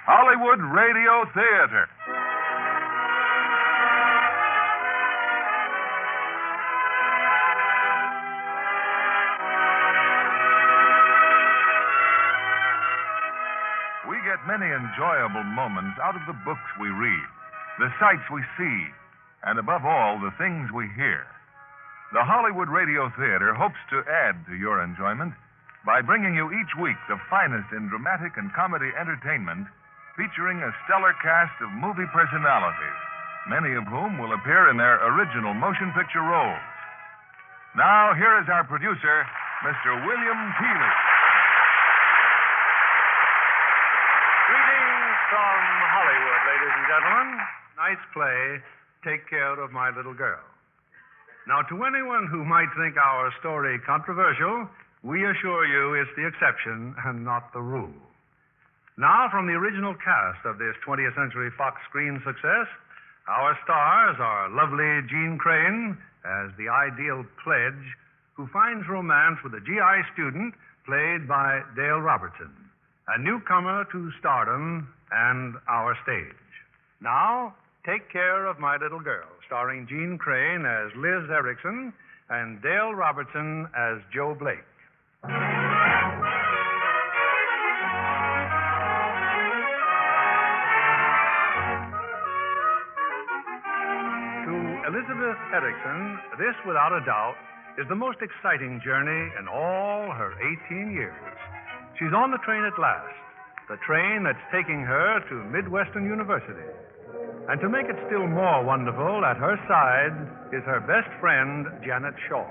Hollywood Radio Theater. We get many enjoyable moments out of the books we read, the sights we see, and above all, the things we hear. The Hollywood Radio Theater hopes to add to your enjoyment by bringing you each week the finest in dramatic and comedy entertainment featuring a stellar cast of movie personalities, many of whom will appear in their original motion picture roles. Now, here is our producer, Mr. William Keeley. Greetings from Hollywood, ladies and gentlemen. Nice play, Take Care of My Little Girl. Now, to anyone who might think our story controversial, we assure you it's the exception and not the rule. Now, from the original cast of this 20th Century Fox screen success, our stars are lovely Jean Crane as the ideal pledge who finds romance with a GI student played by Dale Robertson, a newcomer to stardom and our stage. Now, Take Care of My Little Girl, starring Jean Crane as Liz Erickson and Dale Robertson as Joe Blake. To Elizabeth Erickson, this, without a doubt, is the most exciting journey in all her 18 years. She's on the train at last, the train that's taking her to Midwestern University. And to make it still more wonderful, at her side is her best friend, Janet Shaw.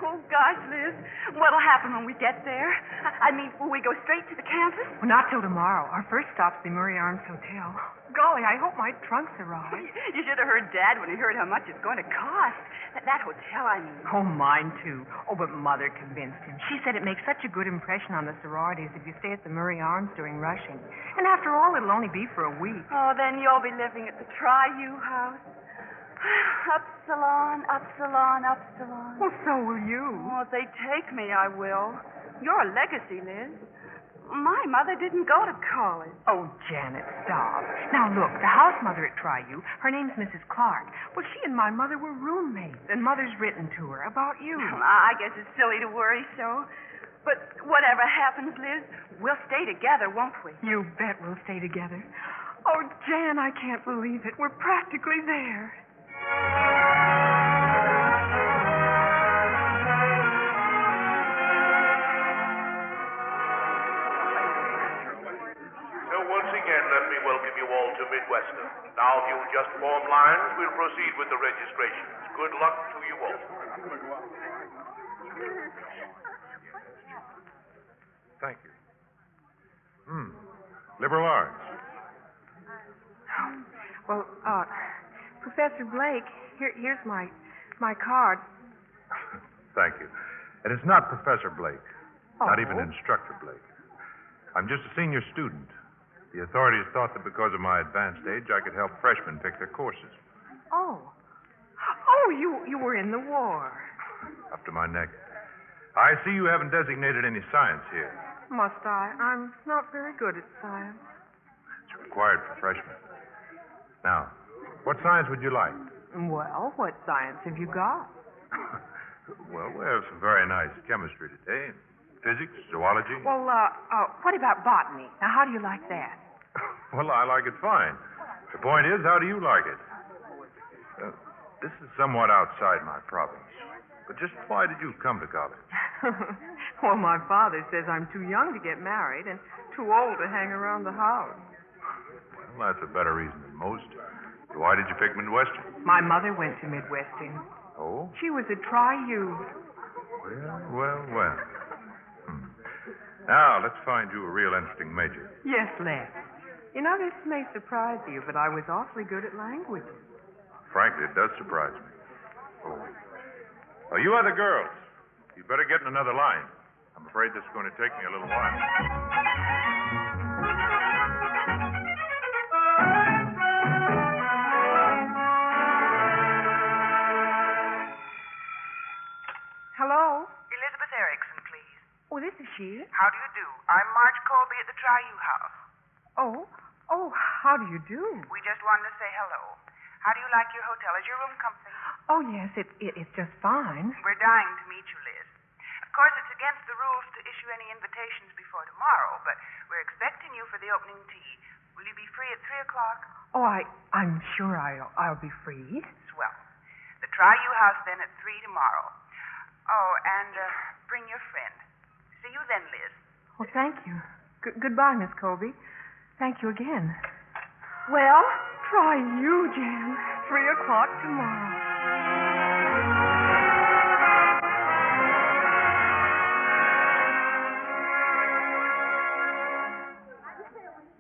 Oh, gosh, Liz. What'll happen when we get there? I mean, will we go straight to the campus? Well, not till tomorrow. Our first stop's the Murray Arms Hotel. Golly, I hope my trunks arrive. You should have heard Dad when he heard how much it's going to cost. That hotel, I mean. Oh, mine, too. Oh, but Mother convinced him. She said it makes such a good impression on the sororities if you stay at the Murray Arms during rushing. And after all, it'll only be for a week. Oh, then you'll be living at the Tri-U house. Upsilon, Upsilon, Upsilon. Well, so will you. Oh, if they take me, I will. You're a legacy, Liz. My mother didn't go to college. Oh, Janet, stop. Now, look, the house mother at Tri-U, her name's Mrs. Clark. Well, she and my mother were roommates, and Mother's written to her about you. I guess it's silly to worry so. But whatever happens, Liz, we'll stay together, won't we? You bet we'll stay together. Oh, Jan, I can't believe it. We're practically there. Let me welcome you all to Midwestern. Now, if you'll just form lines, we'll proceed with the registration. Good luck to you all. Thank you. Liberal arts. Well, Professor Blake, here's my card. Thank you. And it's not Professor Blake. Oh. Not even Instructor Blake. I'm just a senior student. The authorities thought that because of my advanced age, I could help freshmen pick their courses. Oh, you were in the war. Up to my neck. I see you haven't designated any science here. Must I? I'm not very good at science. It's required for freshmen. Now, what science would you like? Well, what science have you got? Well, we have some very nice chemistry today. Physics, zoology. Well, what about botany? Now, how do you like that? Well, I like it fine. The point is, how do you like it? This is somewhat outside my province. But just why did you come to college? Well, my father says I'm too young to get married and too old to hang around the house. Well, that's a better reason than most. Why did you pick Midwestern? My mother went to Midwestern. Oh? She was at Tri-U. Well. Now, let's find you a real interesting major. Yes, Les. You know, this may surprise you, but I was awfully good at languages. Frankly, it does surprise me. Oh, you other girls, you better get in another line. I'm afraid this is going to take me a little while. Hello? Elizabeth Erickson, please. Oh, this is she. How do you do? I'm Marge Colby at the Tri-U house. Oh, how do you do? We just wanted to say hello. How do you like your hotel? Is your room comfy? Oh, yes, it's just fine. We're dying to meet you, Liz. Of course, it's against the rules to issue any invitations before tomorrow, but we're expecting you for the opening tea. Will you be free at 3 o'clock? Oh, I'm sure I'll be free. Swell. The Tri-U House then at 3 tomorrow. Oh, and bring your friend. See you then, Liz. Oh, thank you. Goodbye, Miss Colby. Thank you again. Well, try you, Jan. 3 o'clock tomorrow.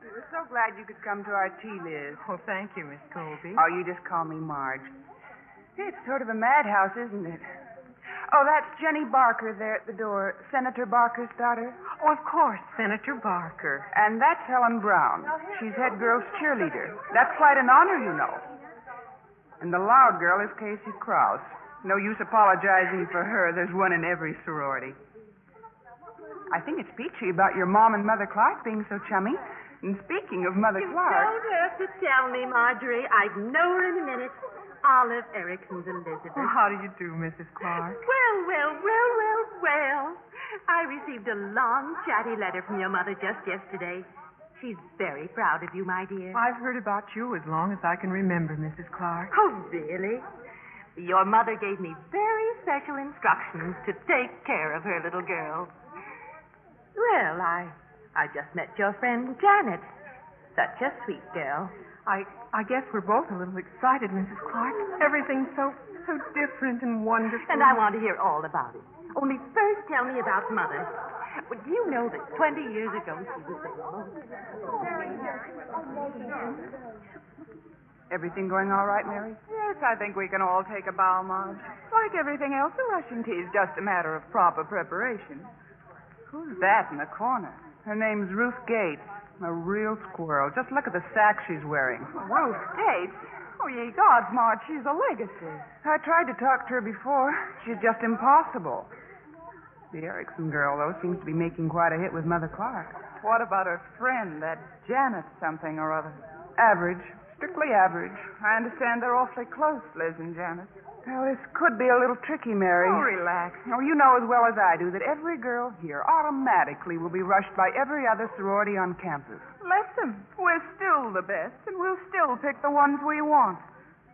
We're so glad you could come to our tea, Liz. Oh, thank you, Miss Colby. Oh, you just call me Marge. It's sort of a madhouse, isn't it? Oh, that's Jenny Barker there at the door. Senator Barker's daughter. Oh, of course, Senator Barker. And that's Helen Brown. She's head girl's cheerleader. That's quite an honor, you know. And the loud girl is Casey Krause. No use apologizing for her. There's one in every sorority. I think it's peachy about your mom and Mother Clark being so chummy. And speaking of Mother Clark... You don't have to tell me, Marjorie. I'd know her in a minute. Olive Erickson's Elizabeth. Oh, how do you do, Mrs. Clark? Well. I received a long, chatty letter from your mother just yesterday. She's very proud of you, my dear. I've heard about you as long as I can remember, Mrs. Clark. Oh, really? Your mother gave me very special instructions to take care of her little girl. Well, I just met your friend Janet. Such a sweet girl. I guess we're both a little excited, Mrs. Clark. Everything's so different and wonderful. And I want to hear all about it. Only first tell me about Mother. Well, do you know that 20 years ago she was ill? Everything going all right, Mary? Yes, I think we can all take a bow, Marge. Like everything else, the Russian tea is just a matter of proper preparation. Who's that in the corner? Her name's Ruth Gates. A real squirrel. Just look at the sack she's wearing. Ruth Gates? Oh, ye gods, Marge, she's a legacy. I tried to talk to her before. She's just impossible. The Erickson girl, though, seems to be making quite a hit with Mother Clark. What about her friend, that Janet something or other? Average. Strictly average. I understand they're awfully close, Liz and Janet. Well, this could be a little tricky, Mary. Oh, relax. Oh, you know as well as I do that every girl here automatically will be rushed by every other sorority on campus. Let them. We're still the best, and we'll still pick the ones we want.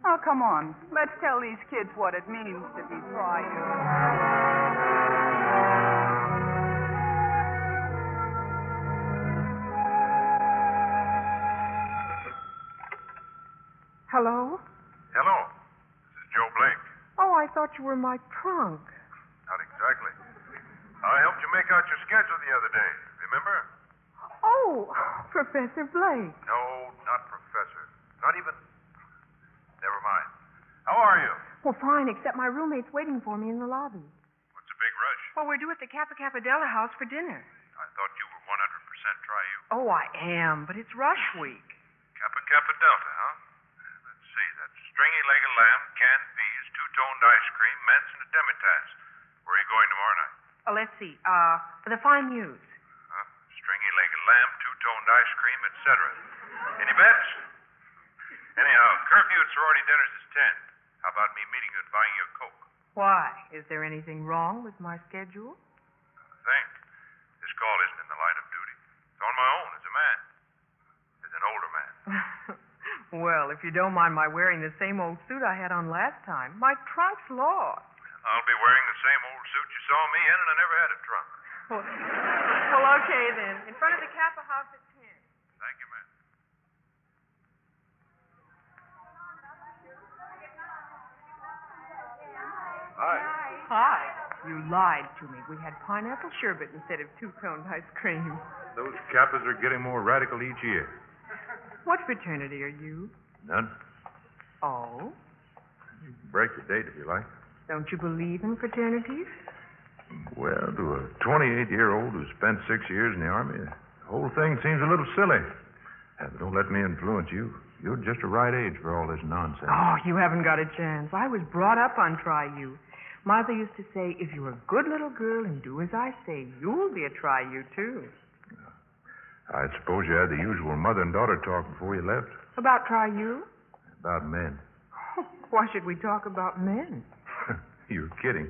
Now, come on. Let's tell these kids what it means to be Tri-U. Hello? Hello. This is Joe Blake. Oh, I thought you were my trunk. Not exactly. I helped you make out your schedule the other day. Remember? Oh, Professor Blake. No, not professor. Not even... Never mind. How are you? Well, fine, except my roommate's waiting for me in the lobby. What's the big rush? Well, we're due at the Kappa Kappa Delta house for dinner. I thought you were 100% Tri-U. Oh, I am, but it's rush week. Kappa Kappa Delta, huh? Let's see. That's stringy-legged lamb, canned peas, two-toned ice cream, mince, and a demitasse. Where are you going tomorrow night? Let's see. The Fine Muse. Huh? Stringy-legged lamb, two-toned ice cream, etc. Any bets? Anyhow, curfew at sorority dinners is 10. How about me meeting you and buying you a Coke? Why? Is there anything wrong with my schedule? Not a thing. This call isn't in the line of duty. It's on my own as a man. As an older man. Well, if you don't mind my wearing the same old suit I had on last time, my trunk's lost. I'll be wearing the same old suit you saw me in, and I never had a trunk. Well, okay then. In front of the Kappa house at 10. Thank you, ma'am. Hi. Hi. You lied to me. We had pineapple sherbet instead of two-toned ice cream. Those Kappas are getting more radical each year. What fraternity are you? None. Oh? You can break the date if you like. Don't you believe in fraternities? Well, to a 28-year-old who spent 6 years in the Army, the whole thing seems a little silly. But don't let me influence you. You're just the right age for all this nonsense. Oh, you haven't got a chance. I was brought up on Tri-U. Mother used to say, if you're a good little girl and do as I say, you'll be a Tri-U, too. I suppose you had the usual mother and daughter talk before you left. About Tri-U? About men. Why should we talk about men? You're kidding.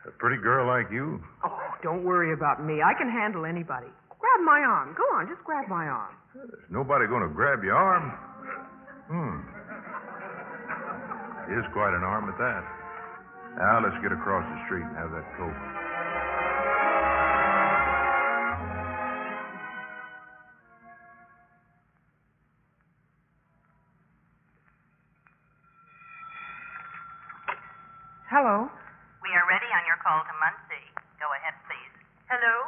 A pretty girl like you. Oh, don't worry about me. I can handle anybody. Grab my arm. Go on, just grab my arm. There's nobody going to grab your arm. Is quite an arm at that. Now, let's get across the street and have that coke. Hello? We are ready on your call to Muncie. Go ahead, please. Hello?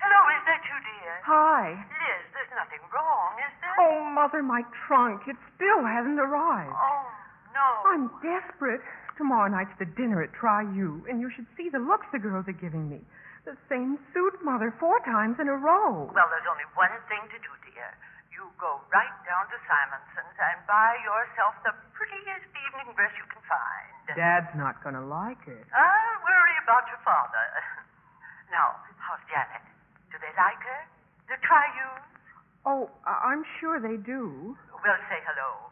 Hello, is that you, dear? Hi. Liz, there's nothing wrong, is there? Oh, Mother, my trunk. It still hasn't arrived. Oh, no. I'm desperate. Tomorrow night's the dinner at Tri-U, and you should see the looks the girls are giving me. The same suit, Mother, 4 times in a row. Well, there's only one thing to do, dear. You go right down to Simonson's and buy yourself the prettiest evening dress you can find. Dad's not going to like it. I'll worry about your father. Now, how's Janet? Do they like her? The Tri-U's? Oh, I'm sure they do. Well, say hello.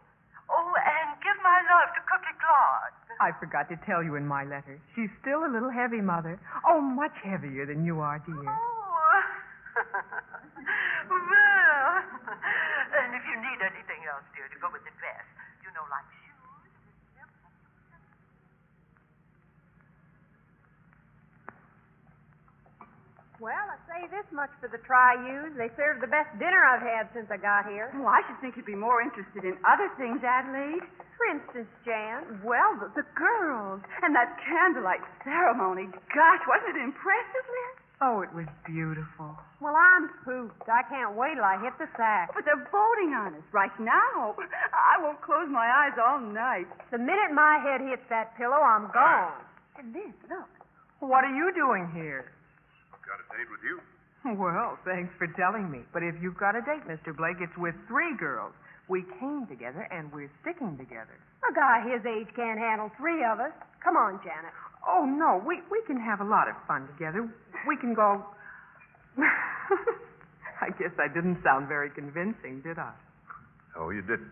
Oh, and give my love to Cookie Claude. I forgot to tell you in my letter. She's still a little heavy, Mother. Oh, much heavier than you are, dear. Oh. Well, and if you need anything else, dear, to go with the dress, you know, like shoes. Well, I say this much for the Tri-U's. They serve the best dinner I've had since I got here. Well, I should think you'd be more interested in other things, Adelaide. For instance, Jan. Well, the girls and that candlelight ceremony. Gosh, wasn't it impressive, Liz? Oh, it was beautiful. Well, I'm pooped. I can't wait till I hit the sack. But they're voting on us right now. I won't close my eyes all night. The minute my head hits that pillow, I'm gone. And Liz, look. What are you doing here? Got a date with you? Well, thanks for telling me. But if you've got a date, Mr. Blake, it's with 3 girls. We came together, and we're sticking together. A guy his age can't handle 3 of us. Come on, Janet. Oh, no, we can have a lot of fun together. We can go... I guess I didn't sound very convincing, did I? Oh, you didn't.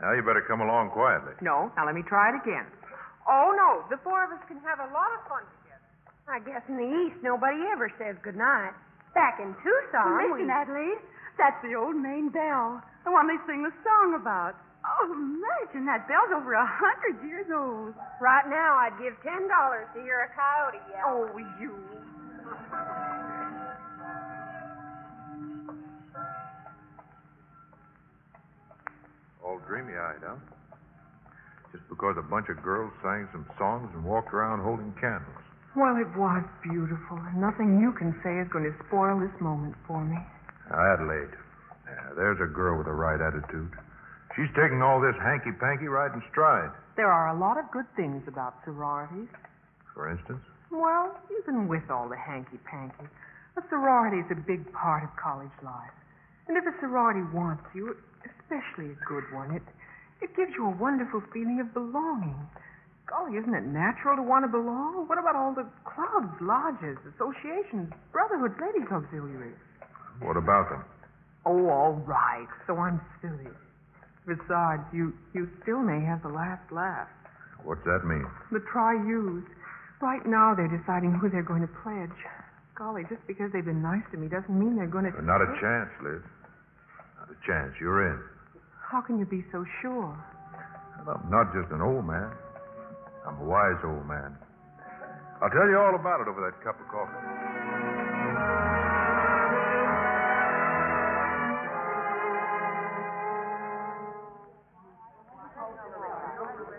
Now you better come along quietly. No. Now let me try it again. Oh, no, the 4 of us can have a lot of fun together. I guess in the East, nobody ever says goodnight. Back in Tucson, Listen, Adelaide, that's the old Maine bell, the one they sing the song about. Oh, imagine that bell's over 100 years old. Right now, I'd give $10 to hear a coyote yell. Oh, you. All dreamy-eyed, huh? Just because a bunch of girls sang some songs and walked around holding candles. Well, it was beautiful, and nothing you can say is going to spoil this moment for me. Now, Adelaide, there's a girl with the right attitude. She's taking all this hanky-panky right in stride. There are a lot of good things about sororities. For instance? Well, even with all the hanky-panky, a sorority is a big part of college life. And if a sorority wants you, especially a good one, it gives you a wonderful feeling of belonging. Golly, isn't it natural to want to belong? What about all the clubs, lodges, associations, brotherhoods, ladies' auxiliaries? What about them? Oh, all right. So I'm silly. Besides, you still may have the last laugh. What's that mean? The Tri-U's. Right now, they're deciding who they're going to pledge. Golly, just because they've been nice to me doesn't mean they're going to... Not a chance, Liz. Not a chance. You're in. How can you be so sure? Well, I'm not just an old man. I'm a wise old man. I'll tell you all about it over that cup of coffee.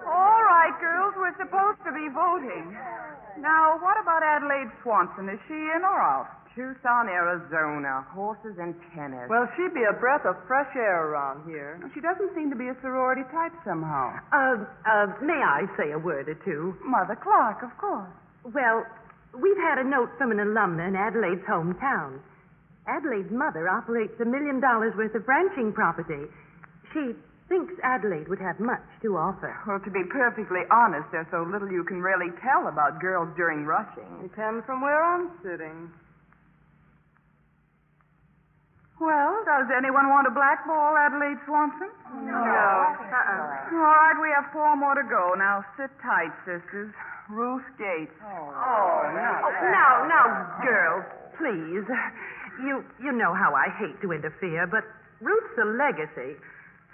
All right, girls, we're supposed to be voting. Now, what about Adelaide Swanson? Is she in or out? Tucson, Arizona. Horses and tennis. Well, she'd be a breath of fresh air around here. She doesn't seem to be a sorority type somehow. May I say a word or two? Mother Clark, of course. Well, we've had a note from an alumna in Adelaide's hometown. Adelaide's mother operates $1 million worth of ranching property. She thinks Adelaide would have much to offer. Well, to be perfectly honest, there's so little you can really tell about girls during rushing. You come from where I'm sitting. Well, does anyone want to blackball Adelaide Swanson? No. All right, we have 4 more to go. Now, sit tight, sisters. Ruth Gates. Now, girls, please. You know how I hate to interfere, but Ruth's a legacy.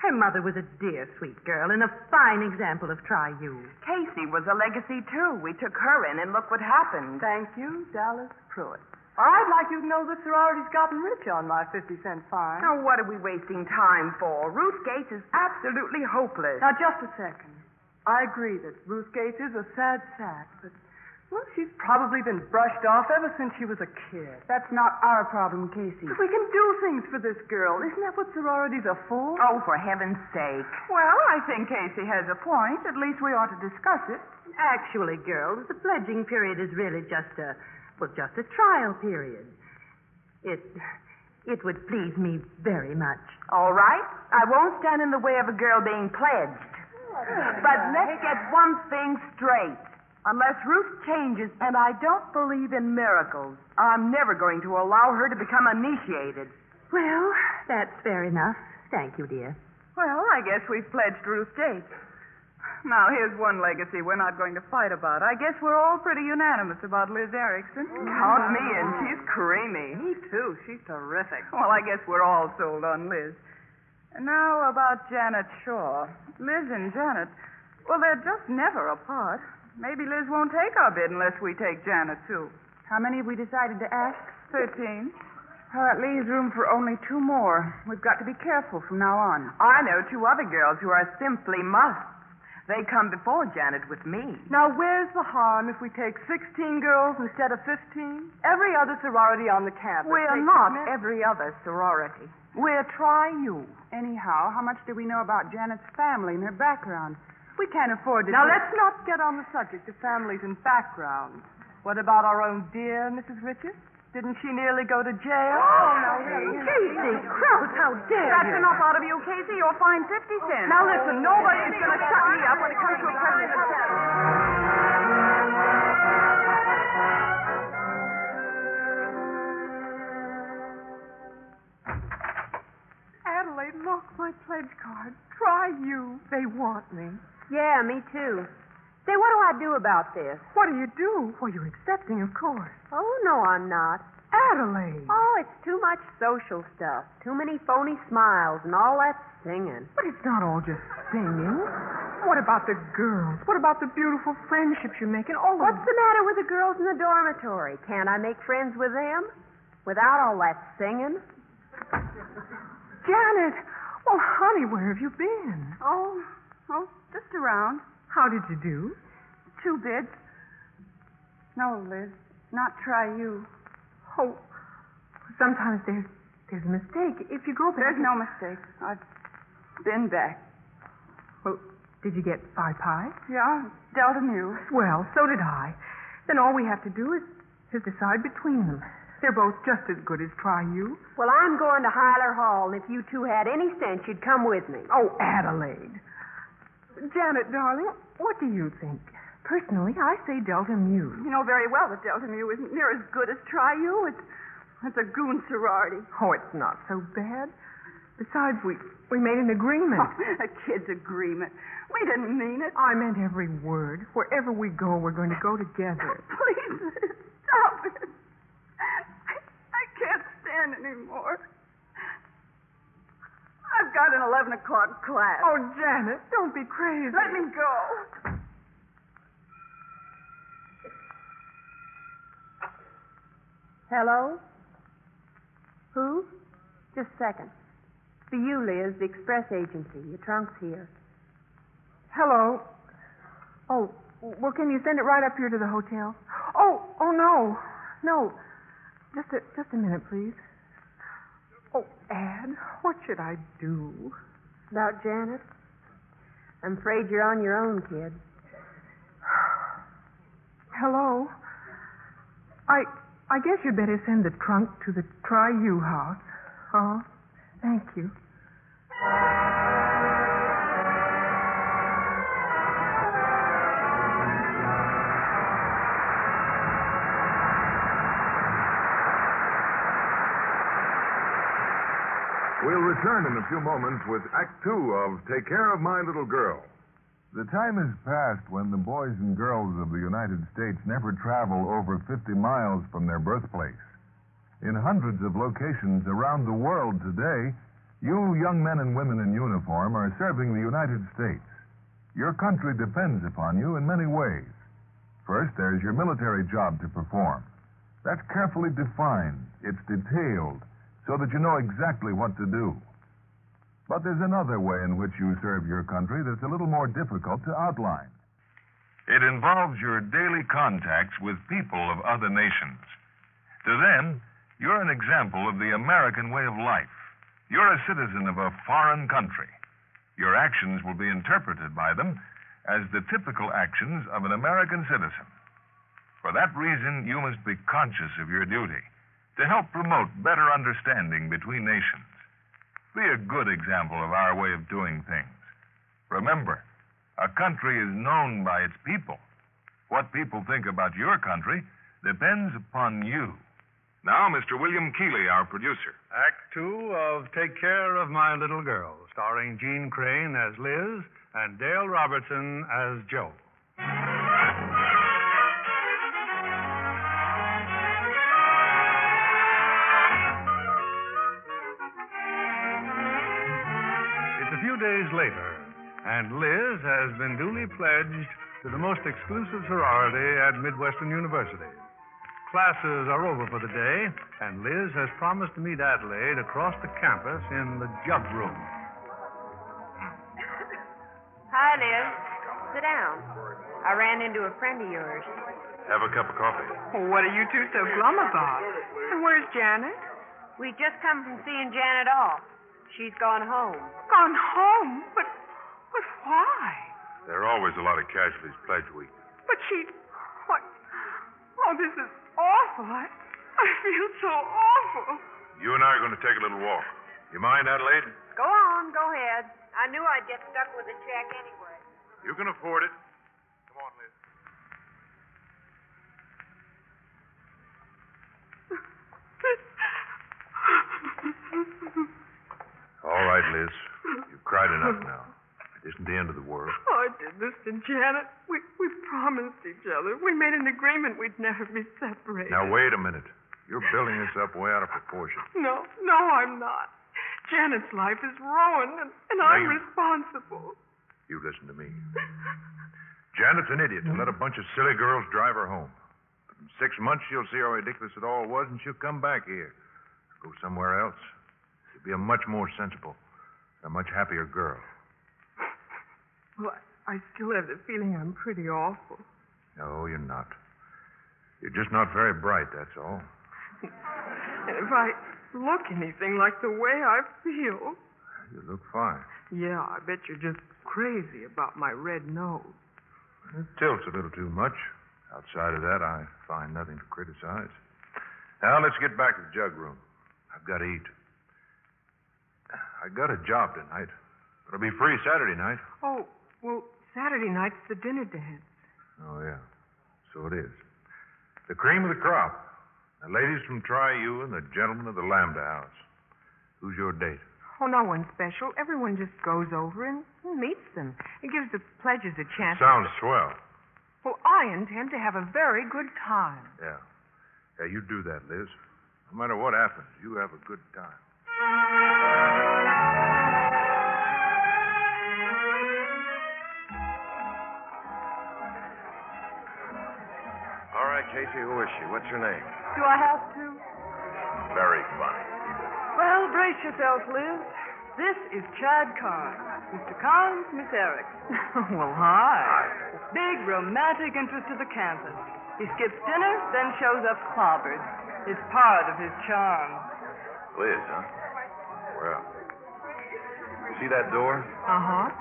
Her mother was a dear, sweet girl and a fine example of try you. Casey was a legacy, too. We took her in, and look what happened. Thank you, Dallas Pruitt. I'd like you to know the sorority's gotten rich on my 50-cent fine. Now, what are we wasting time for? Ruth Gates is absolutely hopeless. Now, just a second. I agree that Ruth Gates is a sad sack, but, well, she's probably been brushed off ever since she was a kid. That's not our problem, Casey. But we can do things for this girl. Isn't that what sororities are for? Oh, for heaven's sake. Well, I think Casey has a point. At least we ought to discuss it. Actually, girls, the pledging period is really just a trial period. It would please me very much. All right. I won't stand in the way of a girl being pledged. But let's get one thing straight. Unless Ruth changes, and I don't believe in miracles, I'm never going to allow her to become initiated. Well, that's fair enough. Thank you, dear. Well, I guess we've pledged Ruth Gates. Now, here's one legacy we're not going to fight about. I guess we're all pretty unanimous about Liz Erickson. Count me in. She's creamy. Me, too. She's terrific. Well, I guess we're all sold on Liz. And now about Janet Shaw. Liz and Janet, well, they're just never apart. Maybe Liz won't take our bid unless we take Janet, too. How many have we decided to ask? 13. Well, that leaves room for only 2 more. We've got to be careful from now on. I know 2 other girls who are simply musts. They come before Janet with me. Now, where's the harm if we take 16 girls instead of 15? Every other sorority on the campus. We're not every other sorority. We're Try You. Anyhow, how much do we know about Janet's family and her background? We can't afford to... Now, let's not get on the subject of families and backgrounds. What about our own dear Mrs. Richards? Didn't she nearly go to jail? Oh, no, Casey Krause, how dare That's you? enough out of you, Casey. You're fined 50 cents. Now, listen, nobody's going to shut me up when it comes to a question of Adelaide, look, my pledge card. Try you. They want me. Yeah, me too. Say, what do I do about this? What do you do? Well, you're accepting, of course. Oh, no, I'm not. Adelaide. Oh, it's too much social stuff. Too many phony smiles and all that singing. But it's not all just singing. What about the girls? What about the beautiful friendships you're making? All of What's the matter with the girls in the dormitory? Can't I make friends with them? Without all that singing? Janet! Well, honey, where have you been? Oh, just around. How did you do? 2 bids. No, Liz, not Try You. Oh, sometimes there's a mistake. If you go back... There's no mistake. I've been back. Well, did you get Phi Pi? Yeah, Delta Mu. Well, so did I. Then all we have to do is decide between them. They're both just as good as Try You. Well, I'm going to Hyler Hall, and if you 2 had any sense, you'd come with me. Oh, Adelaide. Janet, darling, what do you think? Personally, I say Delta Mu. You know very well that Delta Mu isn't near as good as Try You. It's a goon sorority. Oh, it's not so bad. Besides, we made an agreement. Oh, a kid's agreement. We didn't mean it. I meant every word. Wherever we go, we're going to go together. Please, stop it. I can't stand anymore. I've got an 11 o'clock class. Oh, Janet, don't be crazy. Let me go. Hello? Who? Just a second. For you, Liz, the express agency. Your trunk's here. Hello. Oh, well, can you send it right up here to the hotel? Oh, no. No. Just a minute, please. Oh, Ad, what should I do? About Janet? I'm afraid you're on your own, kid. Hello. I guess you'd better send the trunk to the Try You house. Oh, thank you. return in a few moments with Act Two of Take Care of My Little Girl. The time is past when the boys and girls of the United States never travel over 50 miles from their birthplace. In hundreds of locations around the world today, you young men and women in uniform are serving the United States. Your country depends upon you in many ways. First, there's your military job to perform. That's carefully defined. It's detailed, so that you know exactly what to do. But there's another way in which you serve your country that's a little more difficult to outline. It involves your daily contacts with people of other nations. To them, you're an example of the American way of life. You're a citizen of a foreign country. Your actions will be interpreted by them as the typical actions of an American citizen. For that reason, you must be conscious of your duty to help promote better understanding between nations. Be a good example of our way of doing things. Remember, a country is known by its people. What people think about your country depends upon you. Now, Mr. William Keeley, our producer. Act Two of Take Care of My Little Girl, starring Jean Crane as Liz and Dale Robertson as Joe. Days later, and Liz has been duly pledged to the most exclusive sorority at Midwestern University. Classes are over for the day, and Liz has promised to meet Adelaide across the campus in the jug room. Hi, Liz. Sit down. I ran into a friend of yours. Have a cup of coffee. Well, what are you two so glum about? And where's Janet? We just come from seeing Janet off. She's gone home. Gone home? But why? There are always a lot of casualties pledge week. But what? Oh, this is awful. I feel so awful. You and I are going to take a little walk. You mind, Adelaide? Go on, go ahead. I knew I'd get stuck with a check anyway. You can afford it. Come on, Liz. All right, Liz. You've cried enough now. It isn't the end of the world. Oh, I did this to Janet. We promised each other. We made an agreement we'd never be separated. Now, wait a minute. You're building this up way out of proportion. No, I'm not. Janet's life is ruined, and I'm responsible. You listen to me. Janet's an idiot to let a bunch of silly girls drive her home. But in 6 months, she'll see how ridiculous it all was, and she'll come back here. Go somewhere else. She'll be a much more sensible, a much happier girl. Well, I still have the feeling I'm pretty awful. No, you're not. You're just not very bright, that's all. And if I look anything like the way I feel... You look fine. Yeah, I bet you're just crazy about my red nose. It tilts a little too much. Outside of that, I find nothing to criticize. Now, let's get back to the jug room. I've got to eat. I got a job tonight. But I'll be free Saturday night. Oh, well, Saturday night's the dinner dance. Oh, yeah. So it is. The cream of the crop. The ladies from Tri-U and the gentlemen of the Lambda House. Who's your date? Oh, no one special. Everyone just goes over and meets them. It gives the pledges a chance. Sounds swell. Well, I intend to have a very good time. Yeah. Yeah, you do that, Liz. No matter what happens, you have a good time. All right, Casey, who is she? What's her name? Do I have to? Very funny. Well, brace yourself, Liz. This is Chad Carnes. Mr. Carnes, Miss Eric. Well, hi. Big romantic interest of the campus. He skips dinner, then shows up clobbered. It's part of his charm. Liz, huh? Well, you see that door? Uh-huh.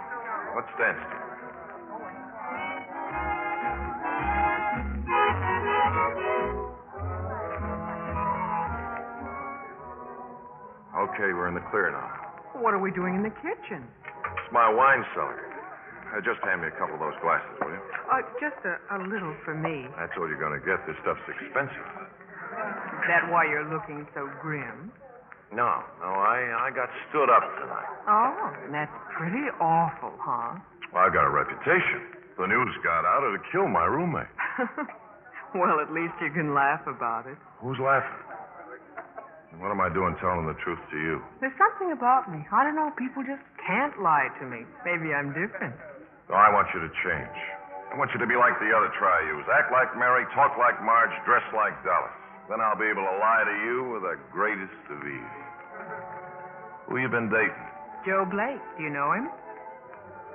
What stands to? Okay, we're in the clear now. What are we doing in the kitchen? It's my wine cellar. Just hand me a couple of those glasses, will you? Just a little for me. That's all you're going to get. This stuff's expensive. Is that why you're looking so grim? No, I got stood up tonight. Oh, that's pretty awful, huh? Well, I've got a reputation. If the news got out, it'd kill my roommate. Well, at least you can laugh about it. Who's laughing? What am I doing telling the truth to you? There's something about me. I don't know, people just can't lie to me. Maybe I'm different. No, I want you to change. I want you to be like the other Trius. Act like Mary, talk like Marge, dress like Dallas. Then I'll be able to lie to you with the greatest of ease. Who you been dating? Joe Blake. Do you know him?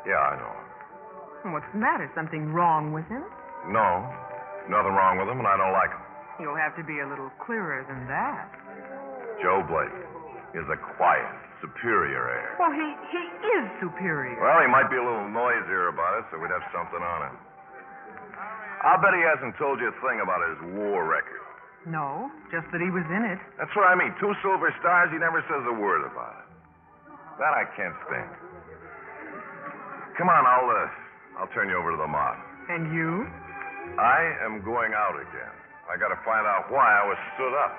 Yeah, I know him. What's the matter? Something wrong with him? No, nothing wrong with him, and I don't like him. You'll have to be a little clearer than that. Joe Blake is a quiet, superior air. Well, he is superior. Well, he might be a little noisier about it, so we'd have something on him. I'll bet he hasn't told you a thing about his war record. No, just that he was in it. That's what I mean. 2 silver stars, he never says a word about it. That I can't stand. Come on, I'll turn you over to the mob. And you? I am going out again. I got to find out why I was stood up.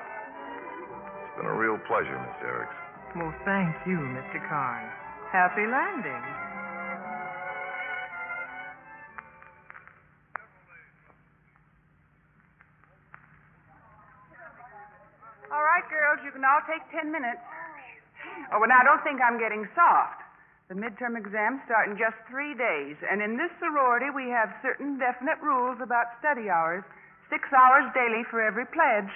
It's been a real pleasure, Miss Erickson. Well, thank you, Mr. Carnes. Happy landing. All right, girls, you can all take 10 minutes. Oh, well, now, don't think I'm getting soft. The midterm exams start in just 3 days, and in this sorority, we have certain definite rules about study hours. 6 hours daily for every pledge.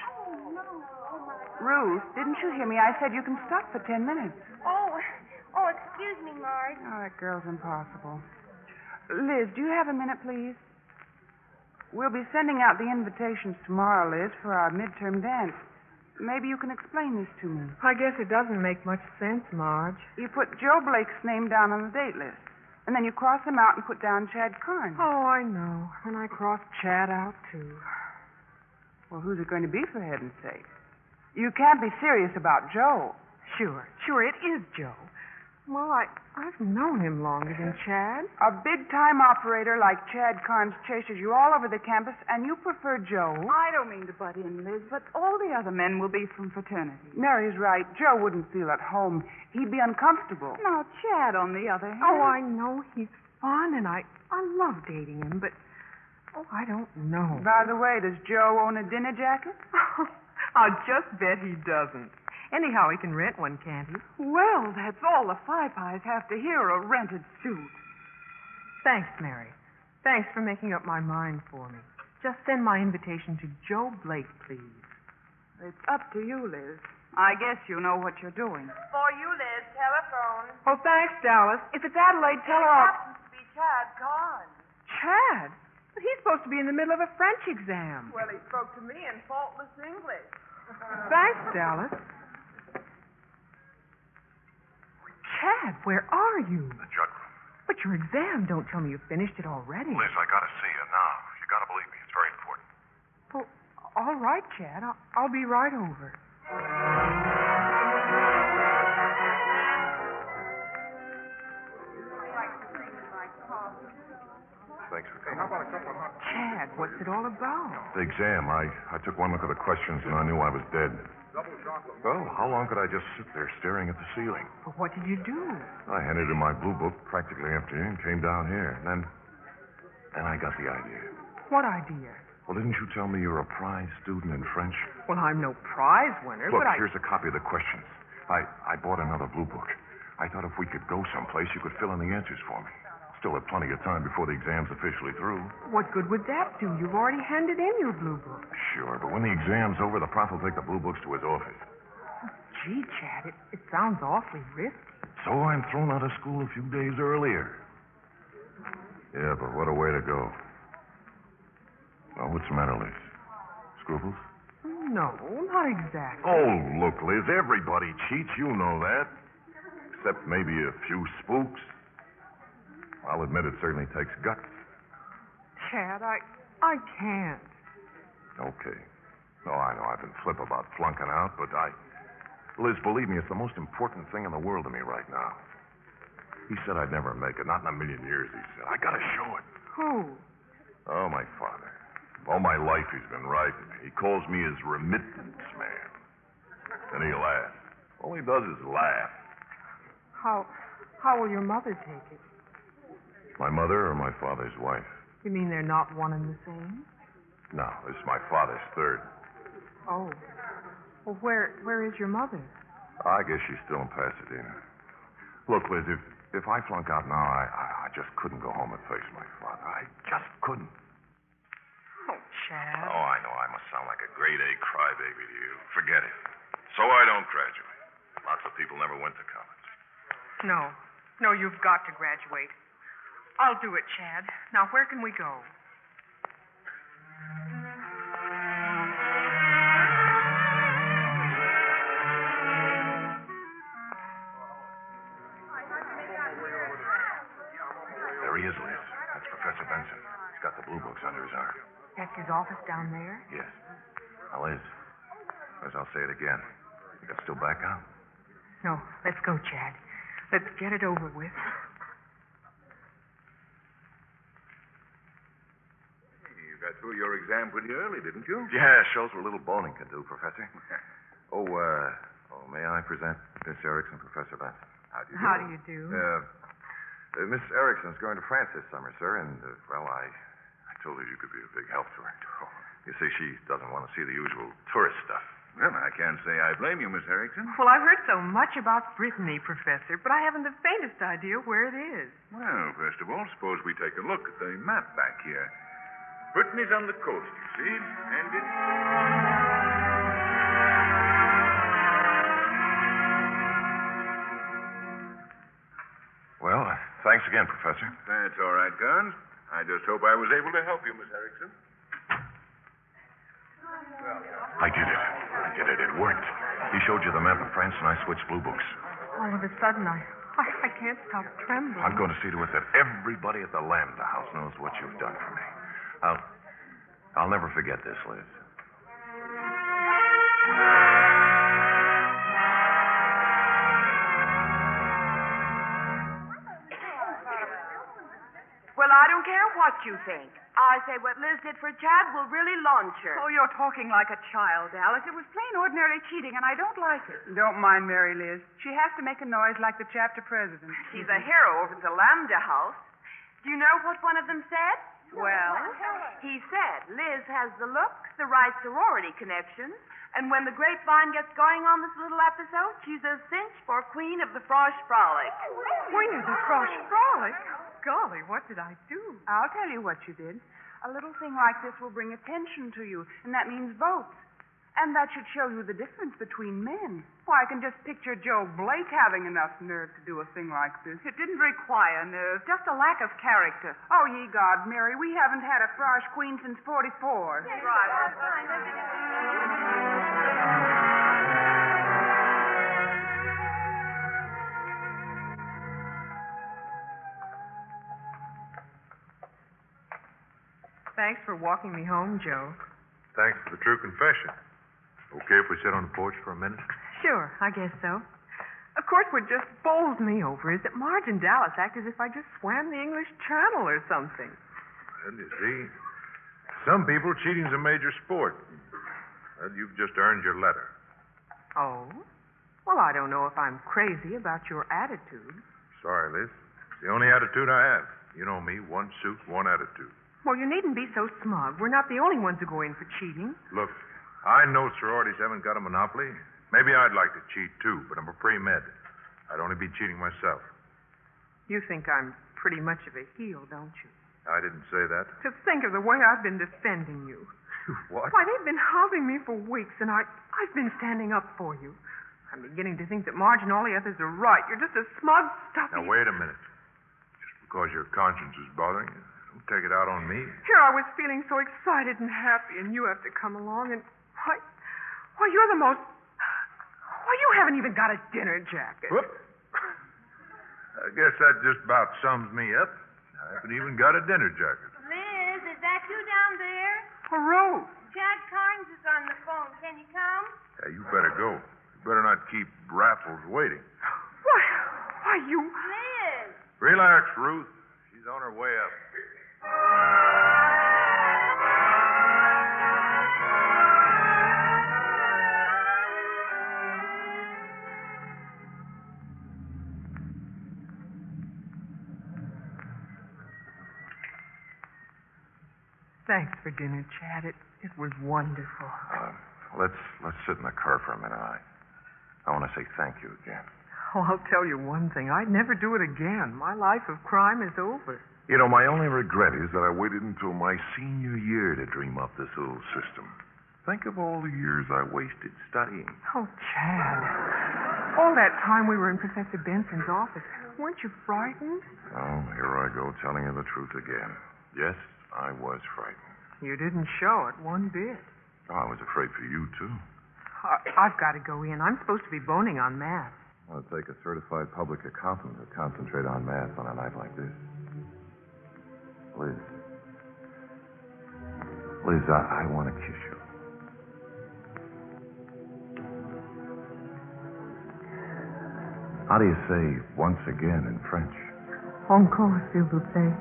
Ruth, didn't you hear me? I said you can stop for 10 minutes. Oh, excuse me, Marge. Oh, that girl's impossible. Liz, do you have a minute, please? We'll be sending out the invitations tomorrow, Liz, for our midterm dance. Maybe you can explain this to me. I guess it doesn't make much sense, Marge. You put Joe Blake's name down on the date list, and then you cross him out and put down Chad Carnes. Oh, I know. And I crossed Chad out, too. Well, who's it going to be, for heaven's sake? You can't be serious about Joe. Sure, it is Joe. Well, I've known him longer than Chad. A big-time operator like Chad Carnes chases you all over the campus, and you prefer Joe. I don't mean to butt in, Liz, but all the other men will be from fraternity. Mary's right. Joe wouldn't feel at home. He'd be uncomfortable. Now, Chad, on the other hand... Oh, I know he's fun, and I love dating him, but... Oh, I don't know. By the way, does Joe own a dinner jacket? I'll just bet he doesn't. Anyhow, he can rent one, can't he? Well, that's all the Five Eyes have to hear, a rented suit. Thanks, Mary. Thanks for making up my mind for me. Just send my invitation to Joe Blake, please. It's up to you, Liz. I guess you know what you're doing. For you, Liz, telephone. Oh, thanks, Dallas. If it's Adelaide, tell her It I'll... happens to be Chad Carnes. Chad? But he's supposed to be in the middle of a French exam. Well, he spoke to me in faultless English. Thanks, Dallas. Chad, where are you? The jug room. But your exam, don't tell me you finished it already. Liz, I gotta see you now. You gotta believe me. It's very important. Well, all right, Chad. I'll be right over. Thanks for coming. Chad, what's it all about? The exam. I took one look at the questions and I knew I was dead. Well, how long could I just sit there staring at the ceiling? Well, what did you do? I handed in my blue book, practically empty, and came down here. And then I got the idea. What idea? Well, didn't you tell me you're a prize student in French? Well, I'm no prize winner, Look, but here's a copy of the questions. I bought another blue book. I thought if we could go someplace, you could fill in the answers for me. Still have plenty of time before the exam's officially through. What good would that do? You've already handed in your blue book. Sure, but when the exam's over, the prof will take the blue books to his office. Gee, Chad, it sounds awfully risky. So I'm thrown out of school a few days earlier. Yeah, but what a way to go. Oh, what's the matter, Liz? Scruples? No, not exactly. Oh, look, Liz, everybody cheats. You know that. Except maybe a few spooks. I'll admit it certainly takes guts. Chad, I can't. Okay. Oh, I know I've been flip about flunking out, but Liz, believe me, it's the most important thing in the world to me right now. He said I'd never make it. Not in a million years, he said. I gotta show it. Who? Oh, my father. All my life he's been writing me. He calls me his remittance man. Then he laughs. All he does is laugh. How will your mother take it? My mother or my father's wife? You mean they're not one and the same? No, this is my father's third. Oh. Well, where is your mother? I guess she's still in Pasadena. Look, Liz, if I flunk out now, I just couldn't go home and face my father. I just couldn't. Oh, Chad. Oh, I know I must sound like a grade A crybaby to you. Forget it. So I don't graduate. Lots of people never went to college. No, you've got to graduate. I'll do it, Chad. Now, where can we go? There he is, Liz. That's Professor Benson. He's got the blue books under his arm. That's his office down there? Yes. Now, Liz, I'll say it again. You got still back out? No, let's go, Chad. Let's get it over with. You got through your exam pretty early, didn't you? Yeah, shows what little boning can do, Professor. May I present Miss Erickson, Professor Benson? How do you do? Miss Erickson's going to France this summer, sir, and, I told her you could be a big help to her. You see, she doesn't want to see the usual tourist stuff. Well, I can't say I blame you, Miss Erickson. Well, I've heard so much about Brittany, Professor, but I haven't the faintest idea where it is. Well, first of all, suppose we take a look at the map back here. Brittany's on the coast, you see, and it's... Well, thanks again, Professor. That's all right, Guns. I just hope I was able to help you, Miss Erickson. I did it. It worked. He showed you the map of France, and I switched blue books. All of a sudden, I can't stop trembling. I'm going to see to it that everybody at the Lambda House knows what you've done for me. I'll never forget this, Liz. Well, I don't care what you think. I say what Liz did for Chad will really launch her. Oh, you're talking like a child, Alice. It was plain ordinary cheating, and I don't like it. Don't mind Mary Liz. She has to make a noise like the chapter president. She's a hero over at the Lambda House. Do you know what one of them said? Well? He said Liz has the looks, the right sorority connections, and when the grapevine gets going on this little episode, she's a cinch for Queen of the Frosh Frolic. Queen of the Frosh Frolic? Golly, what did I do? I'll tell you what you did. A little thing like this will bring attention to you, and that means votes. And that should show you the difference between men. Why, I can just picture Joe Blake having enough nerve to do a thing like this. It didn't require nerve, just a lack of character. Oh, ye God, Mary, we haven't had a Frosh Queen since 44. That's right. Thanks for walking me home, Joe. Thanks for the true confession. Okay if we sit on the porch for a minute? Sure, I guess so. Of course, what just bowls me over is that Marge and Dallas act as if I just swam the English Channel or something. Well, you see, some people, cheating's a major sport. Well, you've just earned your letter. Oh? Well, I don't know if I'm crazy about your attitude. Sorry, Liz. It's the only attitude I have. You know me, one suit, one attitude. Well, you needn't be so smug. We're not the only ones who go in for cheating. Look, I know sororities haven't got a monopoly. Maybe I'd like to cheat, too, but I'm a pre-med. I'd only be cheating myself. You think I'm pretty much of a heel, don't you? I didn't say that. To think of the way I've been defending you. What? Why, they've been hounding me for weeks, and I've been standing up for you. I'm beginning to think that Marge and all the others are right. You're just a smug, stuffy... Now, wait a minute. Just because your conscience is bothering you, don't take it out on me. Here I was feeling so excited and happy, and you have to come along and... Why, you're the most... Why, you haven't even got a dinner jacket. Whoop. I guess that just about sums me up. I haven't even got a dinner jacket. Liz, is that you down there? Rose. Chad Carnes is on the phone. Can you come? Yeah, you better go. You better not keep Raffles waiting. Why, you... Liz! Relax, Ruth. She's on her way up. Thanks for dinner, Chad. It was wonderful. Let's sit in the car for a minute. I want to say thank you again. Oh, I'll tell you one thing. I'd never do it again. My life of crime is over. You know, my only regret is that I waited until my senior year to dream up this little system. Think of all the years I wasted studying. Oh, Chad. All that time we were in Professor Benson's office. Weren't you frightened? Oh, here I go telling you the truth again. Yes, I was frightened. You didn't show it one bit. Oh, I was afraid for you, too. I've got to go in. I'm supposed to be boning on math. Well, it'd take a certified public accountant to concentrate on math on a night like this. Liz. Liz, I want to kiss you. How do you say once again in French? Encore, s'il vous plaît.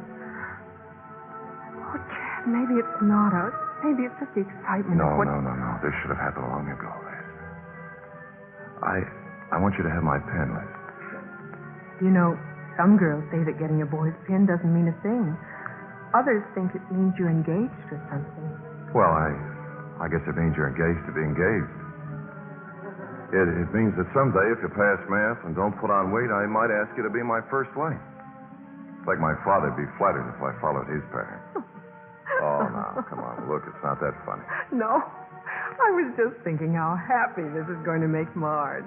Oh, Chad, maybe it's not us. Maybe it's just the excitement of what... No. This should have happened long ago, Liz. I want you to have my pen, Liz. You know, some girls say that getting a boy's pen doesn't mean a thing. Others think it means you're engaged or something. Well, I guess it means you're engaged to be engaged. It means that someday, if you pass math and don't put on weight, I might ask you to be my first wife. It's like my father'd be flattered if I followed his pattern. Oh, now, come on. Look, it's not that funny. No. I was just thinking how happy this is going to make Marge.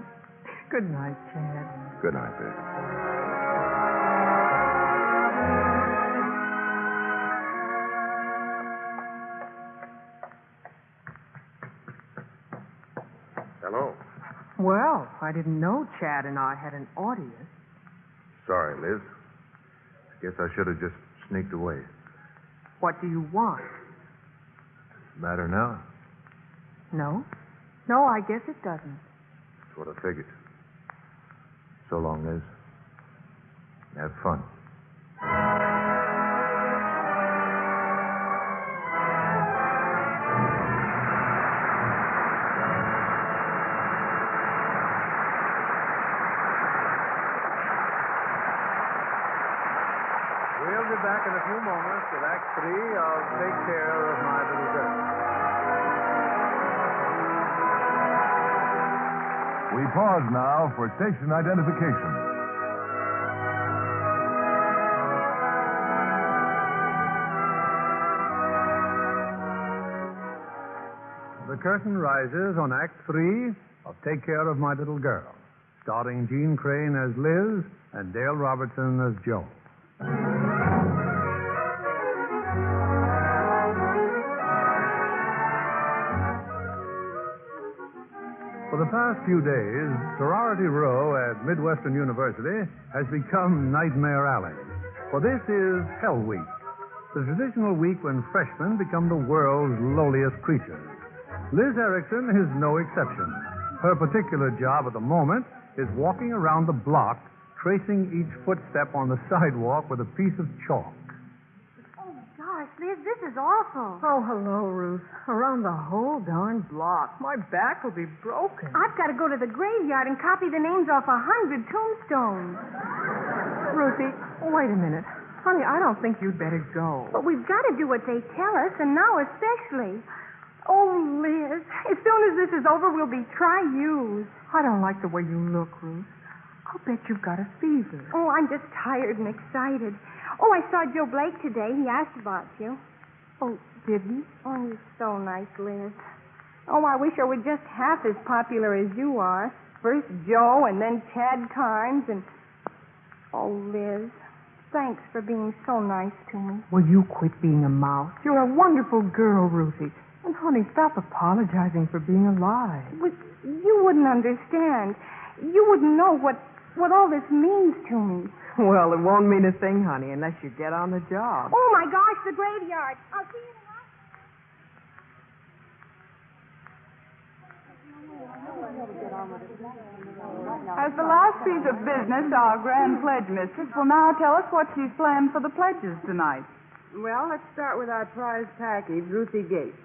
Good night, Chad. Good night, baby. Hello. Well, I didn't know Chad and I had an audience. Sorry, Liz. I guess I should have just sneaked away. What do you want? Matter now? No? No, I guess it doesn't. That's what I figured. So long, Liz. Have fun. We'll be back in a few moments with Act 3 of Take Care of My Little Girl. We pause now for station identification. The curtain rises on Act 3 of Take Care of My Little Girl, starring Jean Crane as Liz and Dale Robertson as Joe. For the past few days, Sorority Row at Midwestern University has become Nightmare Alley. For this is Hell Week, the traditional week when freshmen become the world's lowliest creatures. Liz Erickson is no exception. Her particular job at the moment is walking around the block, tracing each footstep on the sidewalk with a piece of chalk. Gosh, Liz, this is awful. Oh, hello, Ruth. Around the whole darn block. My back will be broken. I've got to go to the graveyard and copy the names off 100 tombstones. Ruthie, wait a minute. Honey, I don't think you'd better go. But we've got to do what they tell us, and now especially. Oh, Liz, as soon as this is over, we'll be tri-U's. I don't like the way you look, Ruth. I'll bet you've got a fever. Oh, I'm just tired and excited. Oh, I saw Joe Blake today. He asked about you. Oh, did he? Oh, he's so nice, Liz. Oh, I wish I were just half as popular as you are. First Joe, and then Chad Carnes, and... Oh, Liz, thanks for being so nice to me. Will you quit being a mouse? You're a wonderful girl, Ruthie. And, honey, stop apologizing for being alive. But you wouldn't understand. You wouldn't know what all this means to me. Well, it won't mean a thing, honey, unless you get on the job. Oh, my gosh, the graveyard. I'll see you tonight. As the last piece of business, our grand pledge mistress will now tell us what she's planned for the pledges tonight. Well, let's start with our prize package, Ruthie Gates.